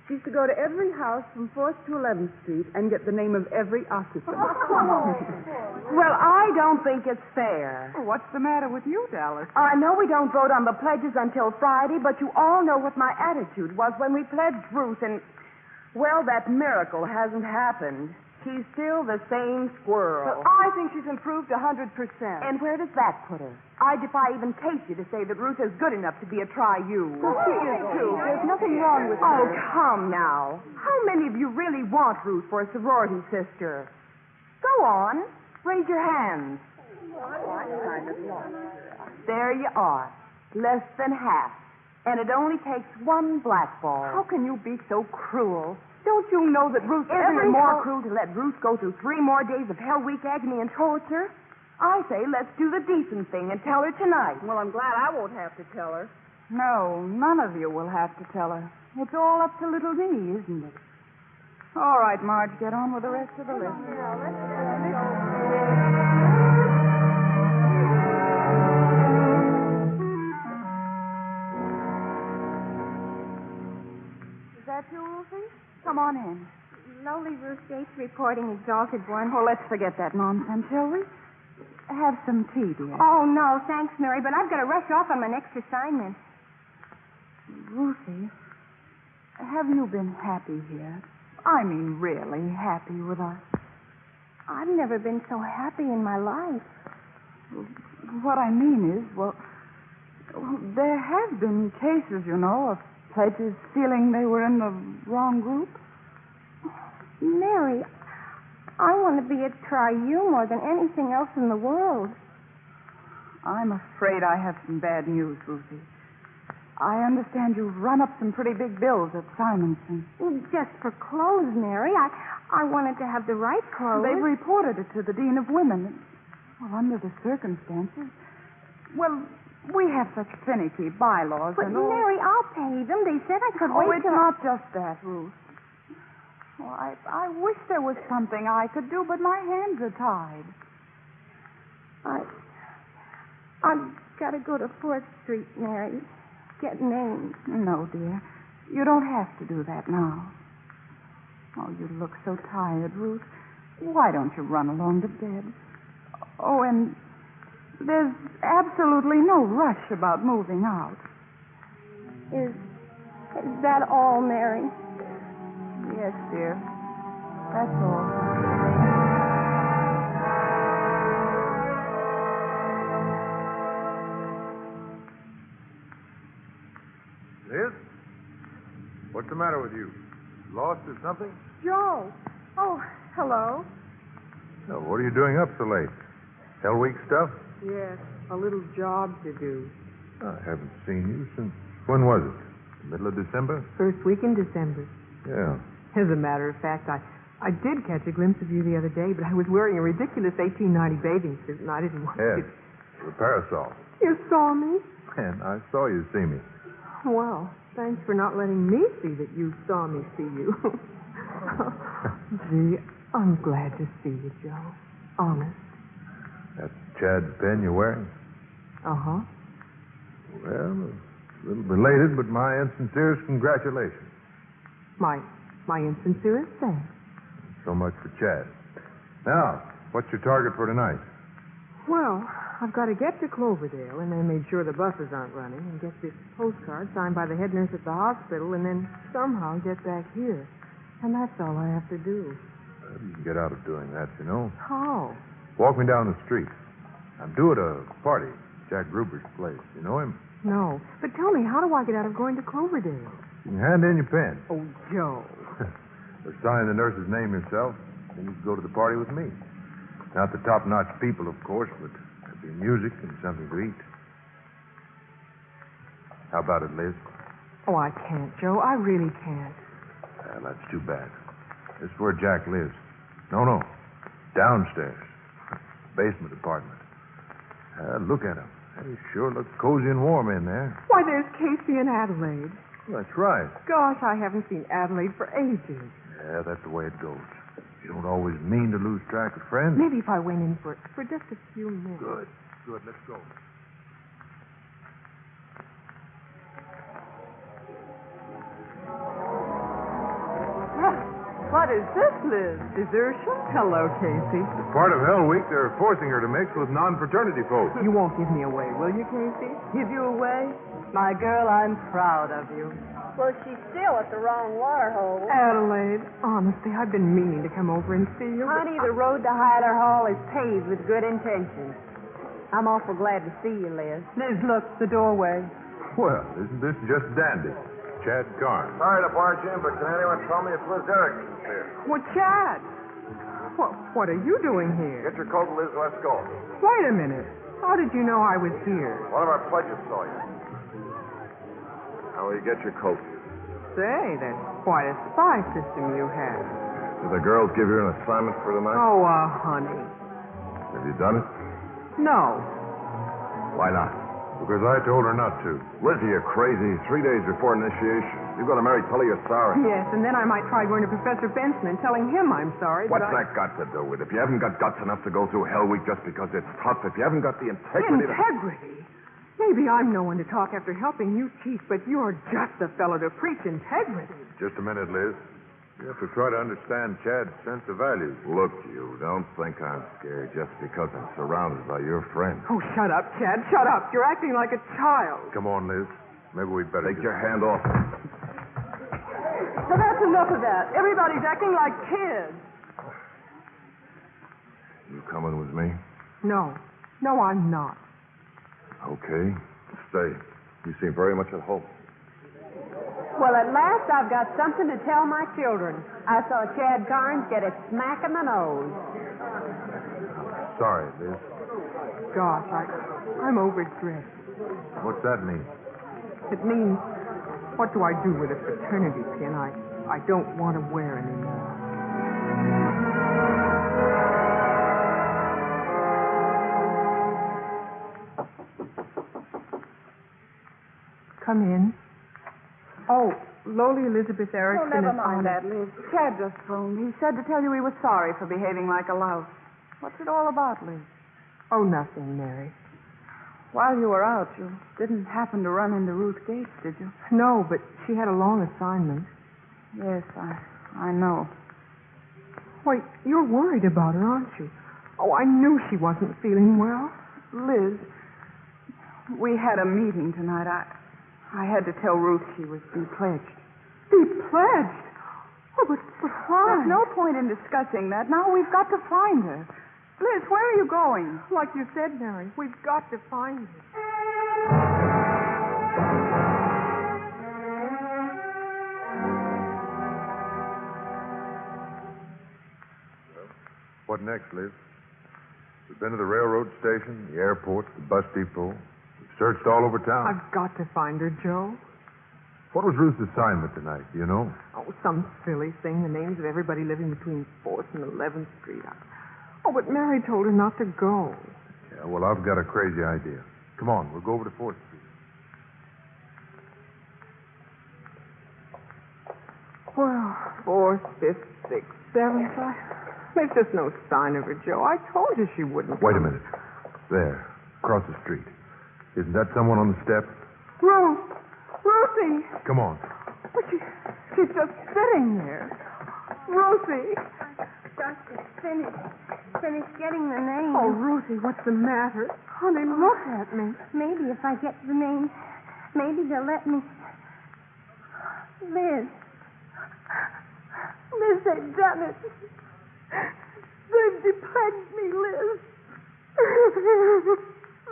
She used to go to every house from 4th to 11th Street and get the name of every occupant. Well, I don't think it's fair. Well, what's the matter with you, Dallas? I know we don't vote on the pledges until Friday, but you all know what my attitude was when we pledged Ruth, and, well, that miracle hasn't happened. She's still the same squirrel. But I think she's improved 100%. And where does that put her? I defy even Casey to say that Ruth is good enough to be a try-you. Well, she is, too. There's nothing wrong with Oh, her. come now. How many of you really want Ruth for a sorority sister? Go on. Raise your hands. There you are. Less than half. And it only takes one blackball. How can you be so cruel? Don't you know that Ruth... Isn't it more cruel to let Ruth go through 3 more days of hell week agony and torture? I say let's do the decent thing and tell her tonight. Well, I'm glad I won't have to tell her. No, none of you will have to tell her. It's all up to little me, isn't it? All right, Marge, get on with the rest of the list. Is that you, Wolfie? Come on in. Lowly Ruth Gates reporting exalted one. Well, let's forget that nonsense, shall we? Have some tea, dear. Oh, no, thanks, Mary, but I've got to rush off on my next assignment. Ruthie, have you been happy here? I mean, really happy with us? I've never been so happy in my life. What I mean is, well, there have been cases, you know, of pledges feeling they were in the wrong group. Mary, I want to be a try-you more than anything else in the world. I'm afraid I have some bad news, Ruthie. I understand you've run up some pretty big bills at Simonson. Just for clothes, Mary. I wanted to have the right clothes. They've reported it to the Dean of Women. Well, under the circumstances, well, we have such finicky bylaws But, and all. Mary, I'll pay them. They said I could Oh, wait it's till... not just that, Ruth. Well, I wish there was something I could do, but my hands are tied. I've got to go to 4th Street, Mary. Get names. No, dear. You don't have to do that now. Oh, you look so tired, Ruth. Why don't you run along to bed? Oh, and there's absolutely no rush about moving out. Is that all, Mary? Yes, dear. That's all. Liz? What's the matter with you? Lost or something? Joe. Oh, hello. No, what are you doing up so late? Hell Week stuff? Yes, a little job to do. I haven't seen you since... When was it? The middle of December? First week in December. Yeah. As a matter of fact, I did catch a glimpse of you the other day, but I was wearing a ridiculous 1890 bathing suit, and I didn't want Yes. to... The parasol. You saw me? And I saw you see me. Well, thanks for not letting me see that you saw me see you. Gee, I'm glad to see you, Joe. Honest. That's Chad's pen you're wearing? Uh-huh. Well, a little belated, but my insincerest congratulations. My insincerest thanks. So much for Chad. Now, what's your target for tonight? Well, I've got to get to Cloverdale and then make sure the buses aren't running and get this postcard signed by the head nurse at the hospital and then somehow get back here. And that's all I have to do. Well, you can get out of doing that, you know. How? Walk me down the street. I'm due at a party, Jack Gruber's place. You know him? No. But tell me, how do I get out of going to Cloverdale? You can hand in your pen. Oh, Joe. Or sign the nurse's name yourself. Then you can go to the party with me. Not the top-notch people, of course, but there'll be music and something to eat. How about it, Liz? Oh, I can't, Joe. I really can't. Well, that's too bad. This is where Jack lives. No. Downstairs. Basement apartment. Look at him. He sure looks cozy and warm in there. Why, there's Casey and Adelaide. Well, that's right. Gosh, I haven't seen Adelaide for ages. Yeah, that's the way it goes. You don't always mean to lose track of friends. Maybe if I went in for just a few minutes. Good. Let's go. What is this, Liz? Desertion? Hello, Casey. As part of Hell Week, they're forcing her to mix with non-fraternity folks. You won't give me away, will you, Casey? Give you away? My girl, I'm proud of you. Well, she's still at the wrong water hole. Adelaide, honestly, I've been meaning to come over and see you. Honey, the road to Hyler Hall is paved with good intentions. I'm awful glad to see you, Liz. Liz, look, the doorway. Well, isn't this just dandy? Chad Carn. Sorry to barge in, but can anyone tell me if Liz Erickson's here? Well, Chad, what are you doing here? Get your coat, Liz. Let's go. Wait a minute. How did you know I was here? One of our pledges saw you. How will you get your coat? Say, that's quite a spy system you have. Did the girls give you an assignment for tonight? Oh, honey. Have you done it? No. Why not? Because I told her not to. Lizzie, you're crazy. 3 days before initiation. You've got to marry Tully, you're sorry. Yes, and then I might try going to Professor Benson and telling him I'm sorry. What's that got to do with it? If you haven't got guts enough to go through Hell Week just because it's tough, if you haven't got the integrity Integrity? Maybe I'm no one to talk after helping you, Chief, but you're just the fellow to preach integrity. Just a minute, Liz. You have to try to understand Chad's sense of values. Look, you don't think I'm scared just because I'm surrounded by your friends. Oh, shut up, Chad. Shut up. You're acting like a child. Come on, Liz. Maybe we'd better Take your hand off. So that's enough of that. Everybody's acting like kids. You coming with me? No. No, I'm not. Okay. Stay. You seem very much at home. Well, at last I've got something to tell my children. I saw Chad Carnes get a smack in the nose. Sorry, Liz. Gosh, I'm overdressed. What's that mean? It means, what do I do with a fraternity pin I don't want to wear anymore? Come in. Oh, Lowly Elizabeth Erickson never is mind on that, Liz. Chad just phoned. He said to tell you he was sorry for behaving like a louse. What's it all about, Liz? Oh, nothing, Mary. While you were out, you didn't happen to run into Ruth Gates, did you? No, but she had a long assignment. Yes, I know. Wait, you're worried about her, aren't you? Oh, I knew she wasn't feeling well. Liz, we had a meeting tonight. I had to tell Ruth she was de-pledged. De-pledged? Oh, but why? There's no point in discussing that. Now we've got to find her. Liz, where are you going? Like you said, Mary, we've got to find her. What next, Liz? We've been to the railroad station, the airport, the bus depot. We've searched all over town. I've got to find her, Joe. What was Ruth's assignment tonight, do you know? Oh, some silly thing, the names of everybody living between 4th and 11th Street. Oh, but Mary told her not to go. Yeah, well, I've got a crazy idea. Come on, we'll go over to 4th Street. Well, 4th, 5th, 6th, 7th. There's just no sign of her, Joe. I told you she wouldn't Wait a come. minute. There, across the street. Isn't that someone on the step? Ruthie! Come on. But she's just sitting there. Ruthie! Just finished getting the name. Oh, Ruthie, what's the matter? Honey, look at me. Maybe if I get the name, maybe they'll let me. Liz, they've done it. They've de-pledged me, Liz.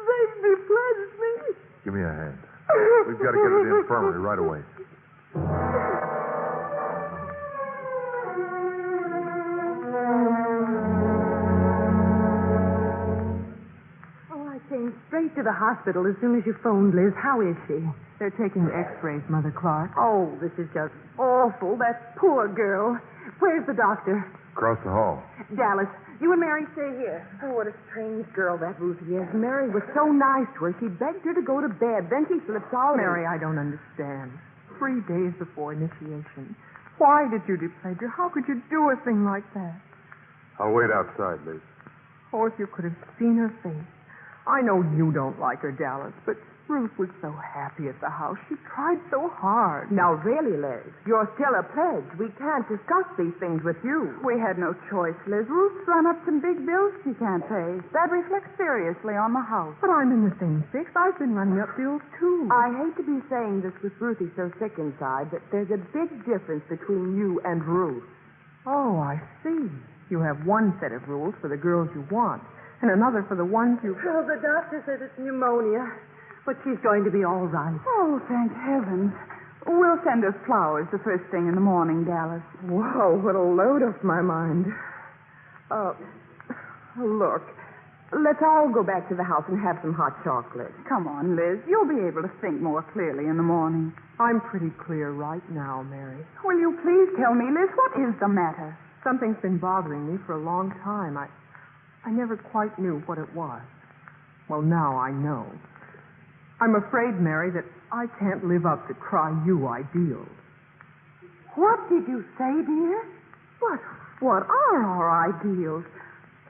They've de-pledged me. Give me a hand. We've got to get her to the infirmary right away. Oh, I came straight to the hospital as soon as you phoned, Liz. How is she? They're taking x-rays, Mother Clark. Oh, this is just awful. That poor girl. Where's the doctor? Across the hall. Dallas, you and Mary stay here. Oh, what a strange girl that Ruthie is. Mary was so nice to her. She begged her to go to bed. Then she slips out. Mary, I don't understand. 3 days before initiation. Why did you de-pledge her? How could you do a thing like that? I'll wait outside, Liz. Oh, if you could have seen her face. I know you don't like her, Dallas, but Ruth was so happy at the house. She tried so hard. Now, really, Liz, you're still a pledge. We can't discuss these things with you. We had no choice, Liz. Ruth's run up some big bills she can't pay. That reflects seriously on the house. But I'm in the same fix. I've been running up bills, too. I hate to be saying this with Ruthie so sick inside, but there's a big difference between you and Ruth. Oh, I see. You have one set of rules for the girls you want, and another for the ones you... Well, the doctor says it's pneumonia, but she's going to be all right. Oh, thank heavens. We'll send her flowers the first thing in the morning, Dallas. Whoa, what a load off my mind. Look, let's all go back to the house and have some hot chocolate. Come on, Liz. You'll be able to think more clearly in the morning. I'm pretty clear right now, Mary. Will you please tell me, Liz, what is the matter? Something's been bothering me for a long time. I never quite knew what it was. Well, now I know. I'm afraid, Mary, that I can't live up to cry-you ideals. What did you say, dear? What are our ideals?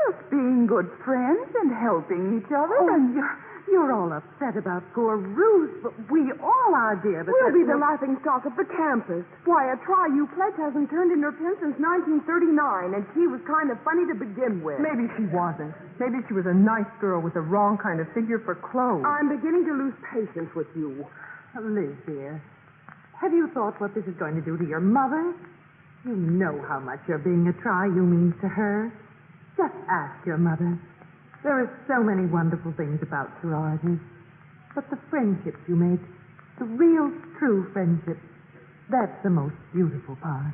Just being good friends and helping each other. Oh, you're all upset about poor Ruth, but we all are, dear. But we'll be the laughing stock of the campus. Why, a Tri-U pledge hasn't turned in her pen since 1939, and she was kind of funny to begin with. Maybe she wasn't. Maybe she was a nice girl with the wrong kind of figure for clothes. I'm beginning to lose patience with you. Liz, dear, have you thought what this is going to do to your mother? You know how much your being a Tri-U means to her. Just ask your mother. There are so many wonderful things about sororities. But the friendships you make, the real, true friendships, that's the most beautiful part.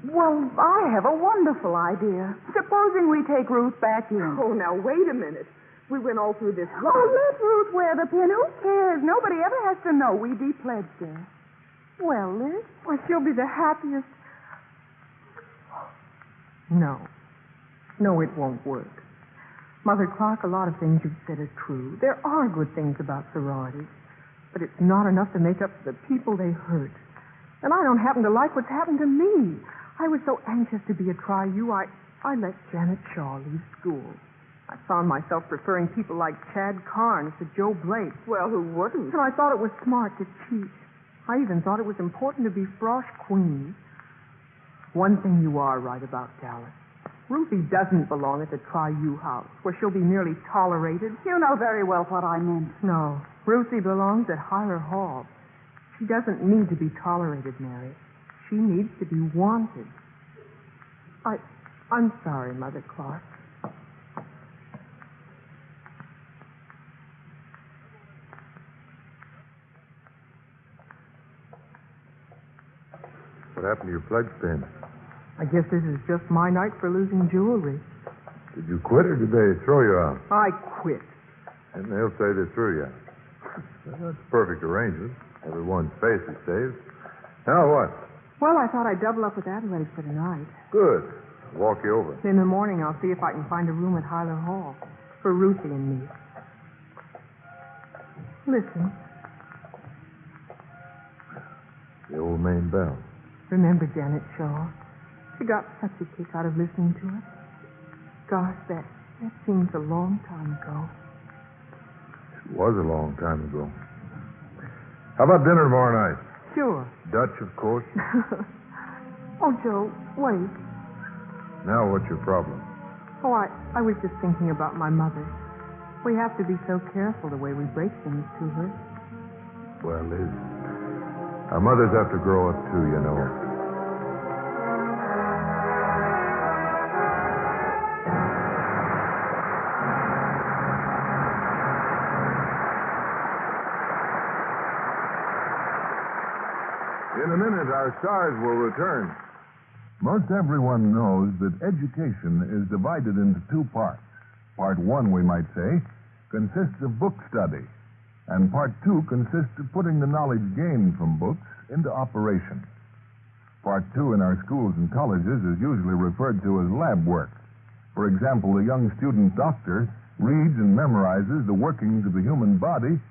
Well, I have a wonderful idea. Supposing we take Ruth back in. Oh, now, wait a minute. We went all through this. Oh, let Ruth wear the pin. Who cares? Nobody ever has to know we de-pledged her. Well, Liz, she'll be the happiest. No, it won't work. Mother Clark, a lot of things you've said are true. There are good things about sororities, but it's not enough to make up for the people they hurt. And I don't happen to like what's happened to me. I was so anxious to be a Tri-U, I let Janet Shaw leave school. I found myself preferring people like Chad Carnes to Joe Blake. Well, who wouldn't? And I thought it was smart to cheat. I even thought it was important to be frosh queen. One thing you are right about, Dallas. Ruthie doesn't belong at the Tri-U house, where she'll be merely tolerated. You know very well what I meant. No, Ruthie belongs at Hyler Hall. She doesn't need to be tolerated, Mary. She needs to be wanted. I'm sorry, Mother Clark. What happened to your pledge pin? I guess this is just my night for losing jewelry. Did you quit or did they throw you out? I quit. And they'll say they threw you out. Well, that's a perfect arrangement. Everyone's face is saved. Now what? Well, I thought I'd double up with Adelaide for tonight. Good. I'll walk you over. In the morning, I'll see if I can find a room at Hyler Hall for Ruthie and me. Listen. The old main bell. Remember Janet Shaw? She got such a kick out of listening to it. Gosh, that seems a long time ago. It was a long time ago. How about dinner tomorrow night? Sure. Dutch, of course. Oh, Joe, wait. Now what's your problem? Oh, I was just thinking about my mother. We have to be so careful the way we break things to her. Well, Liz, our mothers have to grow up too, you know. In a minute, our stars will return. Most everyone knows that education is divided into two parts. Part one, we might say, consists of book study, and part two consists of putting the knowledge gained from books into operation. Part two in our schools and colleges is usually referred to as lab work. For example, the young student doctor reads and memorizes the workings of the human body,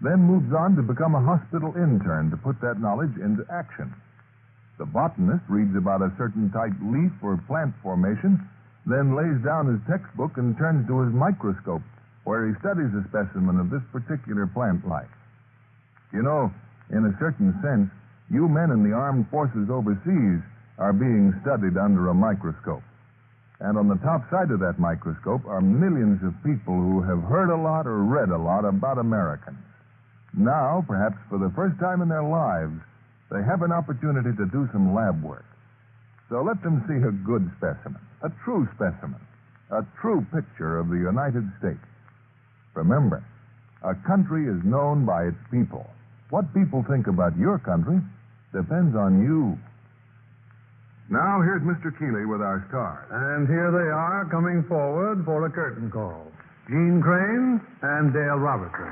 then moves on to become a hospital intern to put that knowledge into action. The botanist reads about a certain type leaf or plant formation, then lays down his textbook and turns to his microscope where he studies a specimen of this particular plant life. You know, in a certain sense, you men in the armed forces overseas are being studied under a microscope. And on the top side of that microscope are millions of people who have heard a lot or read a lot about Americans. Now, perhaps for the first time in their lives, they have an opportunity to do some lab work. So let them see a good specimen, a true specimen, a true picture of the United States. Remember, a country is known by its people. What people think about your country depends on you. Now, here's Mr. Keeley with our stars. And here they are coming forward for a curtain call. Gene Crane and Dale Robertson.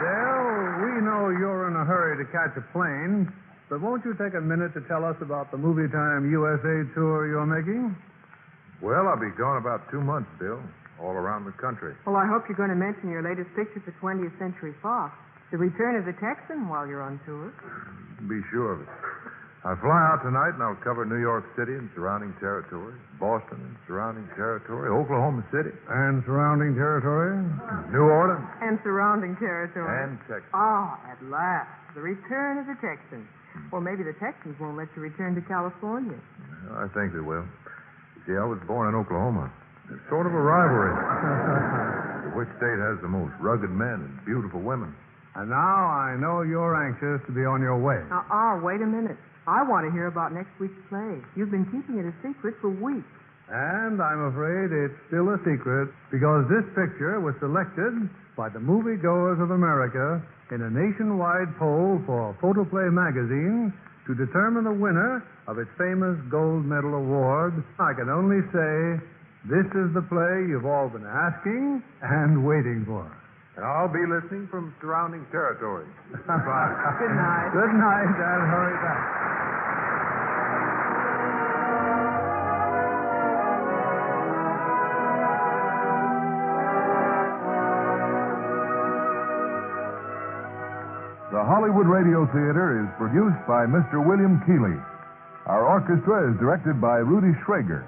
Dale, we know you're in a hurry to catch a plane, but won't you take a minute to tell us about the Movie Time USA tour you're making? Well, I'll be gone about 2 months, Bill, all around the country. Well, I hope you're going to mention your latest picture for 20th Century Fox, The Return of the Texan, while you're on tour. Be sure of it. I fly out tonight, and I'll cover New York City and surrounding territory, Boston and surrounding territory, Oklahoma City. And surrounding territory? New Orleans. And surrounding territory. And Texas. Ah, at last. The Return of the Texan. Well, maybe the Texans won't let you return to California. I think they will. See, I was born in Oklahoma. It's sort of a rivalry. Which state has the most rugged men and beautiful women? And now I know you're anxious to be on your way. Wait a minute. I want to hear about next week's play. You've been keeping it a secret for weeks. And I'm afraid it's still a secret because this picture was selected by the moviegoers of America in a nationwide poll for Photoplay magazine to determine the winner of its famous gold medal award. I can only say this is the play you've all been asking and waiting for. And I'll be listening from surrounding territory. Bye. Good night. Good night, and hurry back. The Hollywood Radio Theater is produced by Mr. William Keeley. Our orchestra is directed by Rudy Schrager.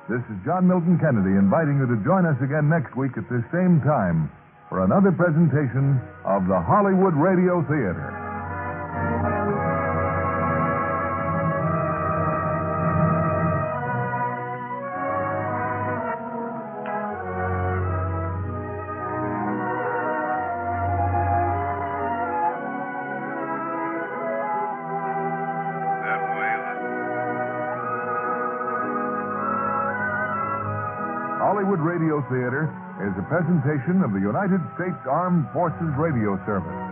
This is John Milton Kennedy inviting you to join us again next week at this same time for another presentation of the Hollywood Radio Theater. Hollywood Radio Theater is a presentation of the United States Armed Forces Radio Service.